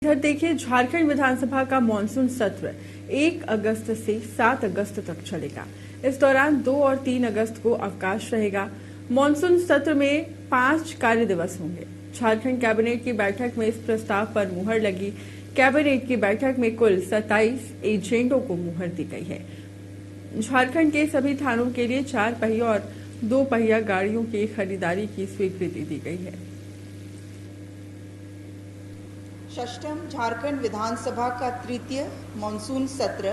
इधर देखिए, झारखंड विधानसभा का मानसून सत्र 1 अगस्त से 7 अगस्त तक चलेगा। इस दौरान 2 और 3 अगस्त को अवकाश रहेगा। मानसून सत्र में 5 कार्य दिवस होंगे। झारखंड कैबिनेट की बैठक में इस प्रस्ताव पर मुहर लगी। कैबिनेट की बैठक में कुल 27 एजेंडों को मुहर दी गई है। झारखंड के सभी थानों के लिए 4 पहिया और 2 पहिया गाड़ियों की खरीदारी की स्वीकृति दी गई है। षष्ठम झारखंड विधानसभा का तृतीय मानसून सत्र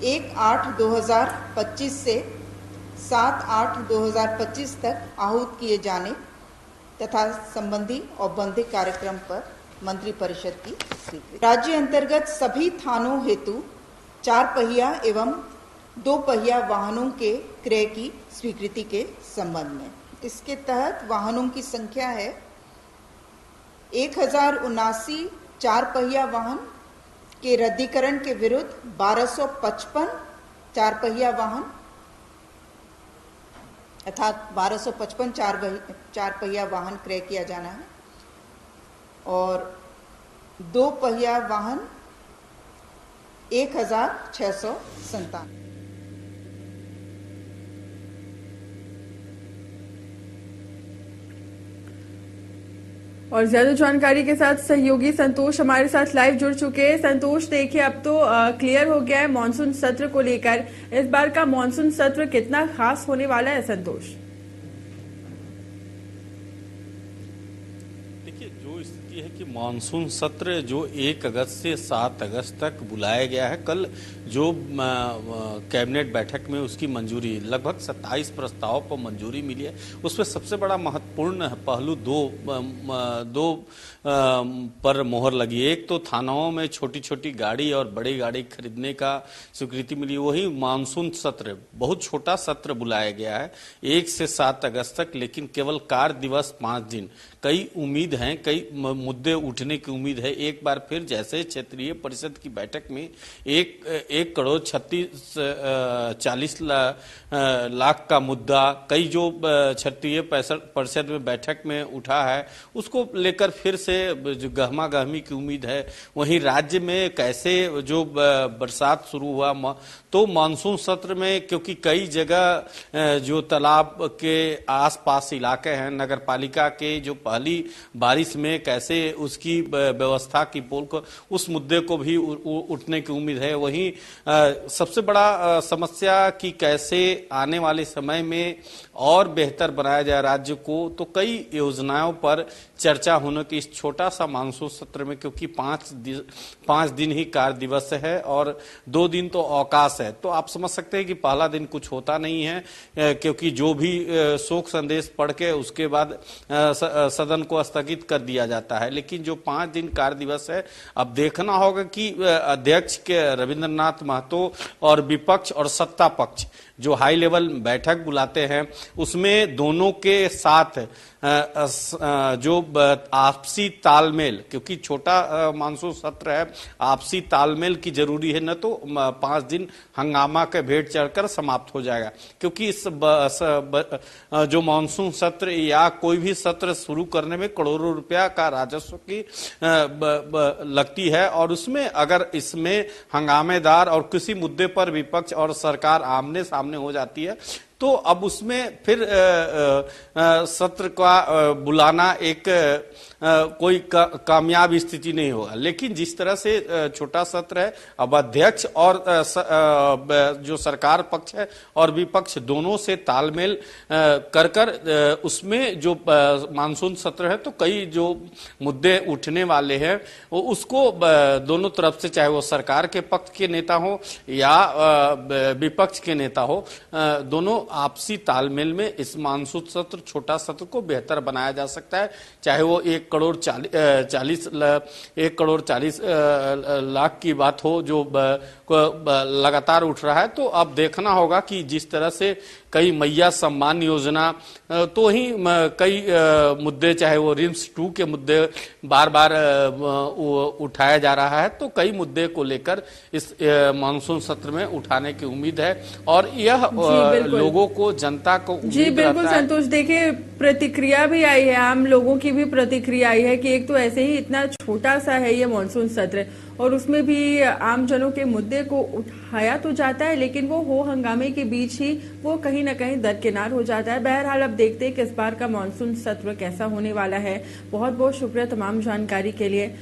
1/8/2025 से 7/8/2025 तक आहूत किए जाने तथा संबंधी औपबंधिक कार्यक्रम पर मंत्रिपरिषद की स्वीकृति। राज्य अंतर्गत सभी थानों हेतु 4 पहिया एवं 2 पहिया वाहनों के क्रय की स्वीकृति के संबंध में इसके तहत वाहनों की संख्या है 1079 4 पहिया वाहन के रद्दीकरण के विरुद्ध 1255 4 पहिया वाहन अर्थात 1255 4 पहिया वाहन क्रय किया जाना है और 2 पहिया वाहन 1697। और ज्यादा जानकारी के साथ सहयोगी संतोष हमारे साथ लाइव जुड़ चुके हैं। संतोष, देखिए, अब तो क्लियर हो गया है मानसून सत्र को लेकर। इस बार का मानसून सत्र कितना खास होने वाला है, संतोष? देखिए, जो स्थिति है कि मानसून सत्र जो 1 अगस्त से 7 अगस्त तक बुलाया गया है, कल जो कैबिनेट बैठक में उसकी मंजूरी, लगभग 27 प्रस्तावों पर मंजूरी मिली है। उसमें सबसे बड़ा महत्वपूर्ण पहलू दो पर मोहर लगी। एक तो थानाओं में छोटी छोटी गाड़ी और बड़ी गाड़ी खरीदने का स्वीकृति मिली। वही मानसून सत्र, बहुत छोटा सत्र बुलाया गया है 1 से 7 अगस्त तक, लेकिन केवल कार्य दिवस 5 दिन। कई उम्मीद हैं, कई मुद्दे उठने की उम्मीद है। एक बार फिर जैसे क्षेत्रीय परिषद की बैठक में 1 करोड़ 40 लाख का मुद्दा कई जो क्षेत्रीय परिषद में बैठक में उठा है, उसको लेकर फिर से जो गहमा गहमी की उम्मीद है। वहीं राज्य में कैसे जो बरसात शुरू हुआ, तो मानसून सत्र में क्योंकि कई जगह जो तालाब के आसपास इलाके हैं, नगर पालिका के जो पहली बारिश में कैसे उसकी व्यवस्था की पोल को, उस मुद्दे को भी उठने की उम्मीद है। वहीं सबसे बड़ा समस्या कि कैसे आने वाले समय में और बेहतर बनाया जाए राज्य को, तो कई योजनाओं पर चर्चा होने की इस छोटा सा मानसून सत्र में, क्योंकि 5 दिन ही कार्य दिवस है और 2 दिन तो अवकाश है, तो आप समझ सकते हैं कि पहला दिन कुछ होता नहीं है, क्योंकि जो भी शोक संदेश पढ़ के उसके बाद सदन को स्थगित कर दिया जाता है। लेकिन जो 5 दिन कार्य दिवस है, अब देखना होगा कि अध्यक्ष के रविंद्रनाथ महतो और विपक्ष और सत्ता पक्ष जो हाई लेवल बैठक बुलाते हैं, उसमें दोनों के साथ जो आपसी तालमेल, क्योंकि छोटा मानसून सत्र है, आपसी तालमेल की जरूरी है, न तो 5 दिन हंगामा के भेंट चढ़कर समाप्त हो जाएगा। क्योंकि इस जो मानसून सत्र या कोई भी सत्र शुरू करने में करोड़ों रुपया का राजस्व की लगती है, और उसमें अगर इसमें हंगामेदार और किसी मुद्दे पर विपक्ष और सरकार आमने सामने हो जाती है, तो अब उसमें फिर सत्र का बुलाना एक कोई कामयाब स्थिति नहीं होगा। लेकिन जिस तरह से छोटा सत्र है, अब अध्यक्ष और जो सरकार पक्ष है और विपक्ष दोनों से तालमेल कर उसमें जो मानसून सत्र है, तो कई जो मुद्दे उठने वाले हैं वो उसको दोनों तरफ से, चाहे वो सरकार के पक्ष के नेता हो या विपक्ष के नेता हो, दोनों आपसी तालमेल में इस मानसून सत्र, छोटा सत्र को बेहतर बनाया जा सकता है। चाहे वो 1 करोड़ 40 लाख की बात हो जो लगातार उठ रहा है, तो अब देखना होगा कि जिस तरह से कई मैया सम्मान योजना, तो ही कई मुद्दे, चाहे वो रिम्स 2 के मुद्दे बार बार उठाया जा रहा है, तो कई मुद्दे को लेकर इस मानसून सत्र में उठाने की उम्मीद है और यह लोगों को, जनता को जी बिल्कुल संतोष, देखिए प्रतिक्रिया भी आई है, आम लोगों की भी प्रतिक्रिया आई है कि एक तो ऐसे ही इतना छोटा सा है ये मानसून सत्र और उसमें भी आम जनों के मुद्दे को उठाया तो जाता है, लेकिन वो हो हंगामे के बीच ही वो कहीं ना कहीं दरकिनार हो जाता है। बहरहाल अब देखते हैं कि इस बार का मानसून सत्र कैसा होने वाला है। बहुत बहुत शुक्रिया तमाम जानकारी के लिए।